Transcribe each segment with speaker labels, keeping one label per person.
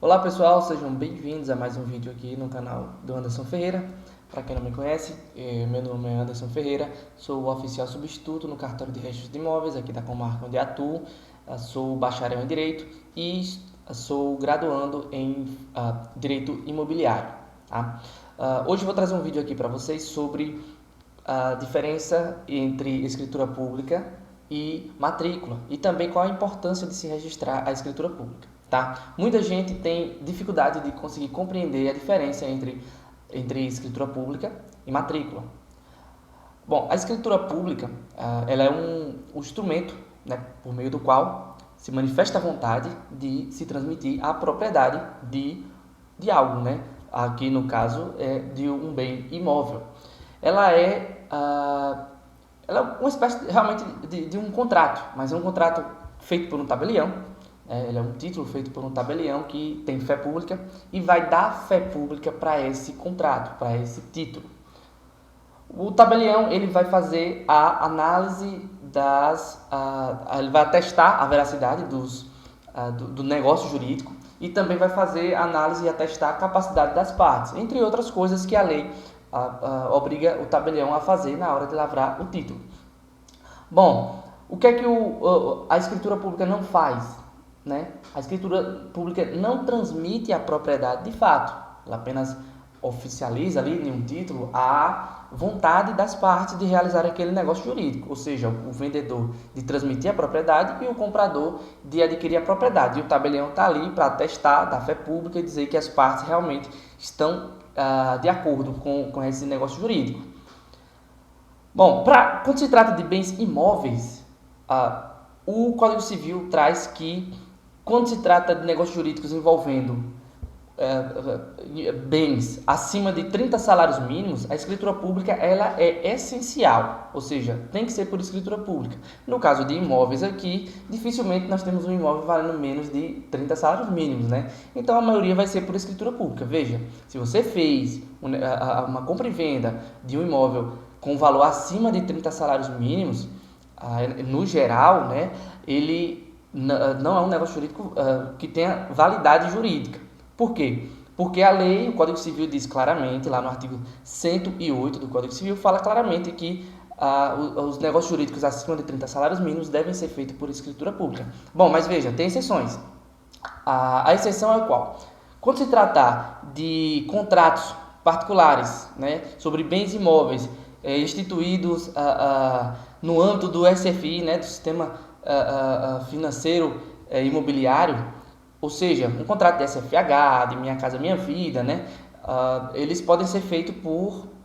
Speaker 1: Olá pessoal, sejam bem-vindos a mais um vídeo aqui no canal do Anderson Ferreira. Para quem não me conhece, meu nome é Anderson Ferreira, sou o oficial substituto no cartório de registro de imóveis aqui da comarca onde atuo, sou bacharel em Direito e sou graduando em Direito Imobiliário. Tá? Hoje eu vou trazer um vídeo aqui para vocês sobre a diferença entre escritura pública e matrícula e também qual a importância de se registrar a escritura pública. Tá? Muita gente tem dificuldade de conseguir compreender a diferença entre escritura pública e matrícula. Bom, a escritura pública ela é um instrumento, né, por meio do qual se manifesta a vontade de se transmitir a propriedade de algo, né? Aqui no caso é de um bem imóvel. Ela é uma espécie realmente de um contrato, mas é um contrato feito por um tabelião. Ele é um título feito por um tabelião que tem fé pública e vai dar fé pública para esse contrato, para esse título. O tabelião ele vai fazer a análise ele vai atestar a veracidade do negócio jurídico e também vai fazer a análise e atestar a capacidade das partes, entre outras coisas que a lei obriga o tabelião a fazer na hora de lavrar o título. Bom, o que é que a escritura pública não faz? Né? A escritura pública não transmite a propriedade de fato, ela apenas oficializa ali em um título a vontade das partes de realizar aquele negócio jurídico, ou seja, o vendedor de transmitir a propriedade e o comprador de adquirir a propriedade. E o tabelião está ali para atestar da fé pública e dizer que as partes realmente estão de acordo com esse negócio jurídico. Bom, quando se trata de bens imóveis, o Código Civil traz que quando se trata de negócios jurídicos envolvendo bens acima de 30 salários mínimos, a escritura pública ela é essencial, ou seja, tem que ser por escritura pública. No caso de imóveis aqui, dificilmente nós temos um imóvel valendo menos de 30 salários mínimos, né? Então a maioria vai ser por escritura pública. Veja, se você fez uma compra e venda de um imóvel com valor acima de 30 salários mínimos, no geral, né, ele não é um negócio jurídico que tenha validade jurídica. Por quê? Porque a lei, o Código Civil diz claramente, lá no artigo 108 do Código Civil, fala claramente que os negócios jurídicos acima de 30 salários mínimos devem ser feitos por escritura pública. Bom, mas veja, tem exceções. A exceção é qual? Quando se tratar de contratos particulares, né, sobre bens imóveis instituídos no âmbito do SFI, né, do Sistema Financeiro Imobiliário, ou seja, um contrato de SFH, de Minha Casa Minha Vida, né, eles podem ser feitos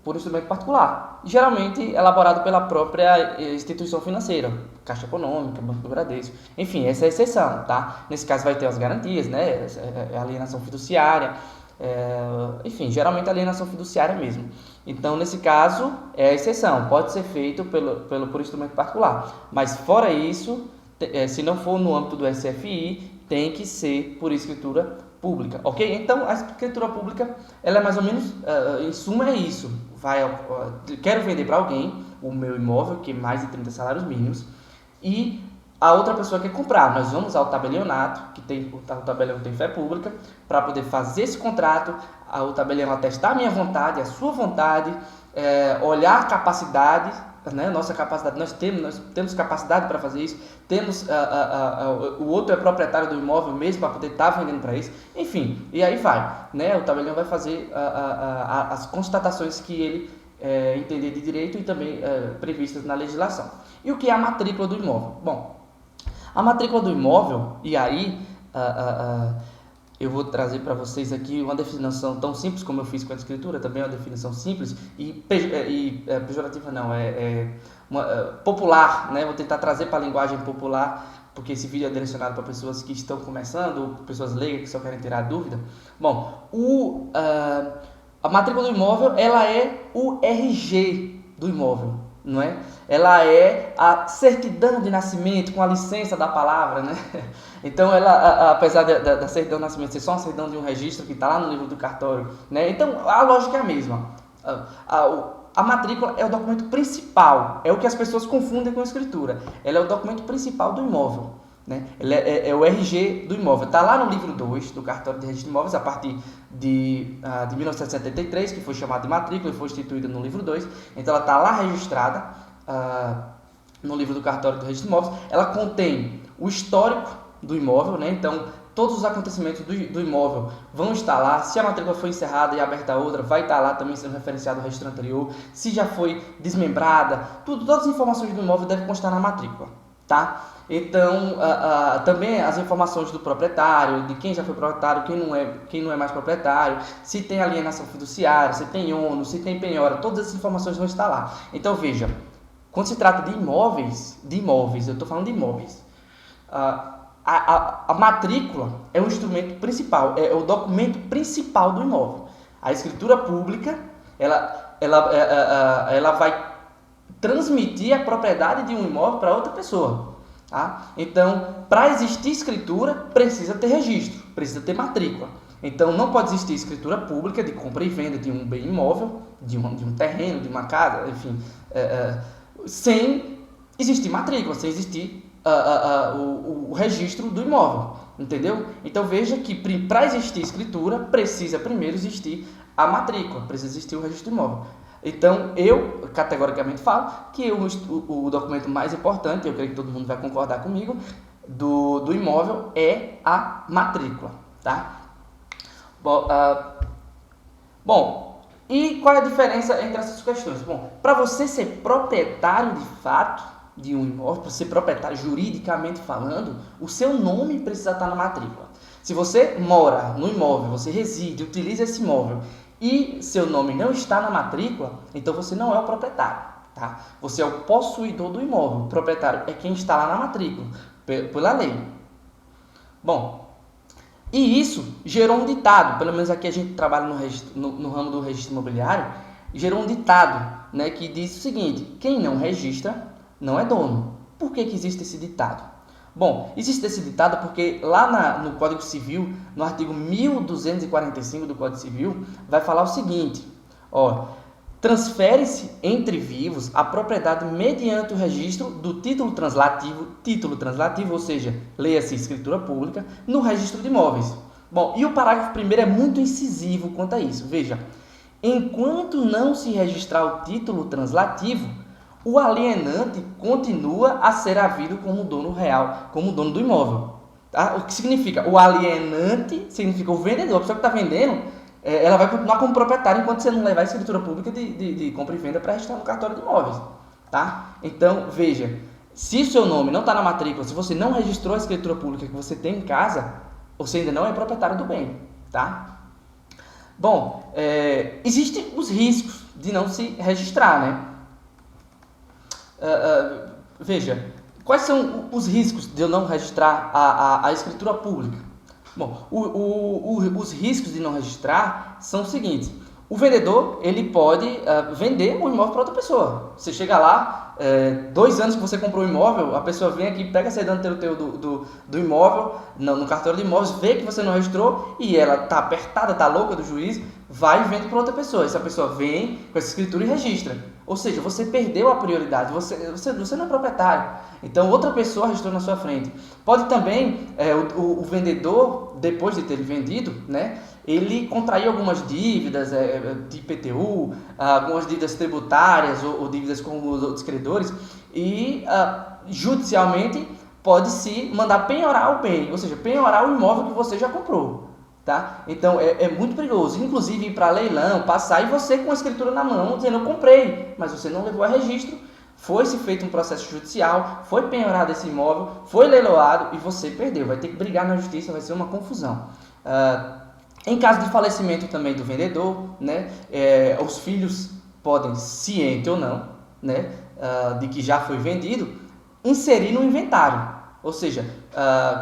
Speaker 1: por instrumento particular, geralmente elaborado pela própria instituição financeira, Caixa Econômica, Banco do Bradesco, enfim, essa é a exceção, tá? Nesse caso vai ter as garantias, né, alienação fiduciária, enfim, geralmente alienação fiduciária mesmo. Então, nesse caso, é a exceção, pode ser feito por instrumento particular, mas fora isso, se não for no âmbito do SFI, tem que ser por escritura pública, ok? Então, a escritura pública, ela é mais ou menos, em suma é isso, quero vender para alguém o meu imóvel, que é mais de 30 salários mínimos, e a outra pessoa quer comprar. Nós vamos ao tabelionato, o tabelião tem fé pública, para poder fazer esse contrato, o tabelião atestar a minha vontade, a sua vontade, olhar a capacidade, né? Nossa capacidade, nós temos capacidade para fazer isso, temos o outro é proprietário do imóvel mesmo para poder estar vendendo para isso, enfim, e aí vai, né? O tabelião vai fazer as constatações que ele entender de direito e também previstas na legislação. E o que é a matrícula do imóvel? Bom, a matrícula do imóvel, e aí eu vou trazer para vocês aqui uma definição tão simples como eu fiz com a escritura, também é uma definição simples e pejorativa não, popular, né? Vou tentar trazer para a linguagem popular, porque esse vídeo é direcionado para pessoas que estão começando, ou pessoas leigas que só querem tirar dúvida. Bom, a matrícula do imóvel, ela é o RG do imóvel, não é? Ela é a certidão de nascimento com a licença da palavra, né? Então, ela, apesar da certidão de nascimento ser só uma certidão de um registro que está lá no livro do cartório, né? Então, a lógica é a mesma. A matrícula é o documento principal, é o que as pessoas confundem com a escritura. Ela é o documento principal do imóvel, né? Ele é o RG do imóvel. Está lá no livro 2 do Cartório de Registro de Imóveis, a partir de 1973, que foi chamada de matrícula e foi instituída no livro 2. Então, ela está lá registrada no livro do Cartório de Registro de Imóveis. Ela contém o histórico do imóvel, né? Então, todos os acontecimentos do imóvel vão estar lá. Se a matrícula foi encerrada e aberta outra, vai estar lá também sendo referenciado o registro anterior. Se já foi desmembrada, todas as informações do imóvel devem constar na matrícula, tá? Então, também as informações do proprietário, de quem já foi proprietário, quem não é mais proprietário, se tem alienação fiduciária, se tem ônus, se tem penhora, todas essas informações vão estar lá. Então, veja, quando se trata de imóveis, eu estou falando de imóveis, a matrícula é o instrumento principal, é o documento principal do imóvel. A escritura pública, ela vai transmitir a propriedade de um imóvel para outra pessoa. Tá? Então, para existir escritura, precisa ter registro, precisa ter matrícula. Então, não pode existir escritura pública de compra e venda de um bem imóvel, de um terreno, de uma casa, enfim, sem existir matrícula, sem existir o registro do imóvel, entendeu? Então, veja que para existir escritura, precisa primeiro existir a matrícula, precisa existir o registro do imóvel. Então, eu categoricamente falo que o documento mais importante, eu creio que todo mundo vai concordar comigo, do imóvel é a matrícula, tá? Bom, e qual é a diferença entre essas questões? Bom, para você ser proprietário de fato de um imóvel, para ser proprietário juridicamente falando, o seu nome precisa estar na matrícula. Se você mora no imóvel, você reside, utiliza esse imóvel e seu nome não está na matrícula, então você não é o proprietário, tá? Você é o possuidor do imóvel. O proprietário é quem está lá na matrícula, pela lei. Bom, e isso gerou um ditado, pelo menos aqui a gente trabalha no ramo do registro imobiliário, gerou um ditado, né, que diz o seguinte: quem não registra não é dono. Por que existe esse ditado? Bom, existe esse ditado porque lá no Código Civil, no artigo 1245 do Código Civil, vai falar o seguinte: transfere-se entre vivos a propriedade mediante o registro do título translativo, ou seja, leia-se escritura pública, no registro de imóveis. Bom, e o parágrafo 1º é muito incisivo quanto a isso. Veja, enquanto não se registrar o título translativo, o alienante continua a ser havido como dono real, como dono do imóvel. Tá? O que significa? O alienante significa o vendedor, a pessoa que está vendendo, ela vai continuar como proprietária enquanto você não levar a escritura pública de compra e venda para registrar no cartório de imóveis. Tá? Então, veja, se o seu nome não está na matrícula, se você não registrou a escritura pública que você tem em casa, você ainda não é proprietário do bem. Tá? Bom, existem os riscos de não se registrar, né? Veja, quais são os riscos de eu não registrar a escritura pública? Bom, os riscos de não registrar são os seguintes: o vendedor ele pode vender o imóvel para outra pessoa. Você chega lá, 2 anos que você comprou o imóvel, a pessoa vem aqui, pega a certidão do imóvel no cartório de imóveis, vê que você não registrou e ela está apertada, está louca do juiz, vai e vende para outra pessoa. Essa pessoa vem com essa escritura e registra. Ou seja, você perdeu a prioridade, você não é proprietário. Então, outra pessoa registrou na sua frente. Pode também, o vendedor, depois de ter vendido, né, ele contrair algumas dívidas de IPTU, algumas dívidas tributárias ou dívidas com os outros credores e, judicialmente, pode-se mandar penhorar o bem, ou seja, penhorar o imóvel que você já comprou. Tá? Então é muito perigoso, inclusive ir para leilão, passar e você com a escritura na mão dizendo eu comprei, mas você não levou a registro, foi-se feito um processo judicial, foi penhorado esse imóvel, foi leiloado e você perdeu, vai ter que brigar na justiça, vai ser uma confusão. Em caso de falecimento também do vendedor, né, os filhos podem, ciente ou não, né, de que já foi vendido, inserir no inventário. Ou seja,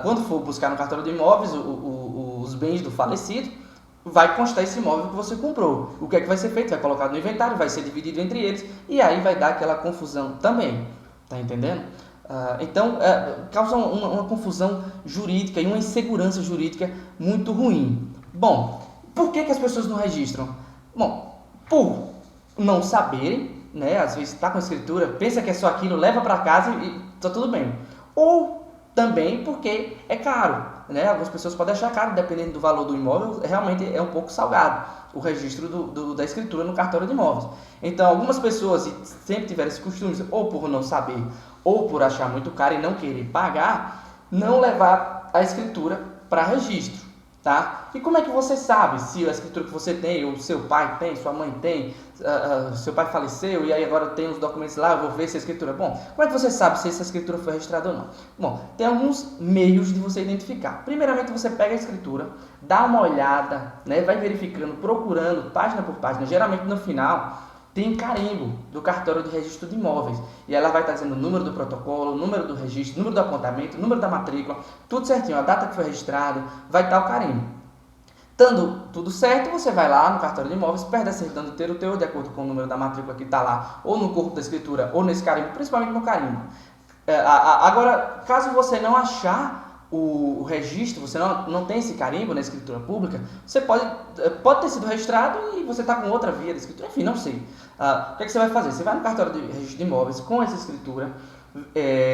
Speaker 1: quando for buscar no cartório de imóveis os bens do falecido, vai constar esse imóvel que você comprou. O que é que vai ser feito? Vai colocar no inventário, vai ser dividido entre eles e aí vai dar aquela confusão também. Tá entendendo? Então, causa uma confusão jurídica e uma insegurança jurídica muito ruim. Bom, por que as pessoas não registram? Bom, por não saberem, né? Às vezes está com a escritura, pensa que é só aquilo, leva para casa e tá tudo bem. Ou Também porque é caro, né? Algumas pessoas podem achar caro, dependendo do valor do imóvel, realmente é um pouco salgado o registro da escritura no cartório de imóveis. Então, algumas pessoas, se sempre tiveram esse costume, ou por não saber, ou por achar muito caro e não querer pagar, não levar a escritura para registro, tá? E como é que você sabe se a escritura que você tem, ou seu pai tem, sua mãe tem, seu pai faleceu e aí agora tem os documentos lá, eu vou ver se a escritura é bom? Como é que você sabe se essa escritura foi registrada ou não? Bom, tem alguns meios de você identificar. Primeiramente, você pega a escritura, dá uma olhada, né, vai verificando, procurando página por página. Geralmente no final tem carimbo do cartório de registro de imóveis. E ela vai estar dizendo o número do protocolo, o número do registro, o número do apontamento, o número da matrícula, tudo certinho, a data que foi registrado, vai estar o carimbo. Estando tudo certo, você vai lá no cartório de imóveis, perde a certidão de ter o teu, de acordo com o número da matrícula que está lá, ou no corpo da escritura, ou nesse carimbo, principalmente no carimbo. Agora, caso você não achar o registro, você não tem esse carimbo na escritura pública, você pode ter sido registrado e você está com outra via de escritura, enfim, não sei. O que é que você vai fazer? Você vai no cartório de registro de imóveis com essa escritura,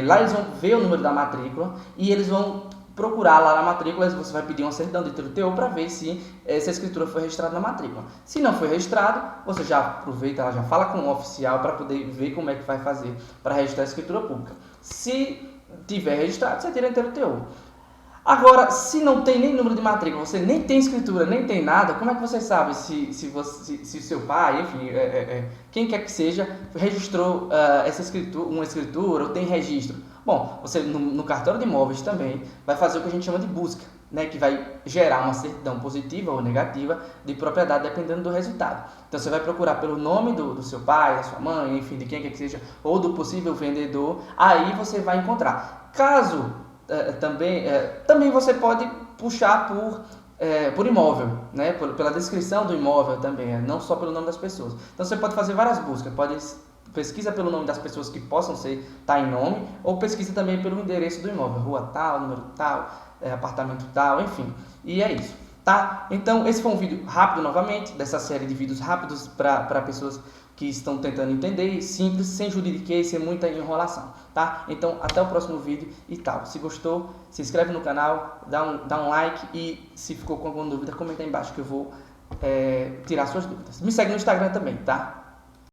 Speaker 1: lá eles vão ver o número da matrícula e eles vão procurar lá na matrícula, você vai pedir uma certidão de ter o teu para ver se essa escritura foi registrada na matrícula. Se não foi registrado, você já aproveita, já fala com o oficial para poder ver como é que vai fazer para registrar a escritura pública. Se tiver registrado, você tira inteiro o teu. Agora, se não tem nem número de matrícula, você nem tem escritura, nem tem nada, como é que você sabe se seu pai, enfim, quem quer que seja, registrou uma escritura ou tem registro? Bom, você no cartório de imóveis também vai fazer o que a gente chama de busca, né, que vai gerar uma certidão positiva ou negativa de propriedade, dependendo do resultado. Então, você vai procurar pelo nome do seu pai, da sua mãe, enfim, de quem quer que seja, ou do possível vendedor, aí você vai encontrar. Caso também você pode puxar por imóvel, né? Pela descrição do imóvel também, não só pelo nome das pessoas. Então você pode fazer várias buscas, pesquisa pelo nome das pessoas que possam estar em nome, ou pesquisa também pelo endereço do imóvel, rua tal, número tal, apartamento tal, enfim. E é isso, tá? Então esse foi um vídeo rápido novamente, dessa série de vídeos rápidos para pessoas que estão tentando entender, simples, sem juridiquês, sem muita enrolação, tá? Então, até o próximo vídeo e tal. Se gostou, se inscreve no canal, dá um like e se ficou com alguma dúvida, comenta aí embaixo que eu vou tirar suas dúvidas. Me segue no Instagram também, tá?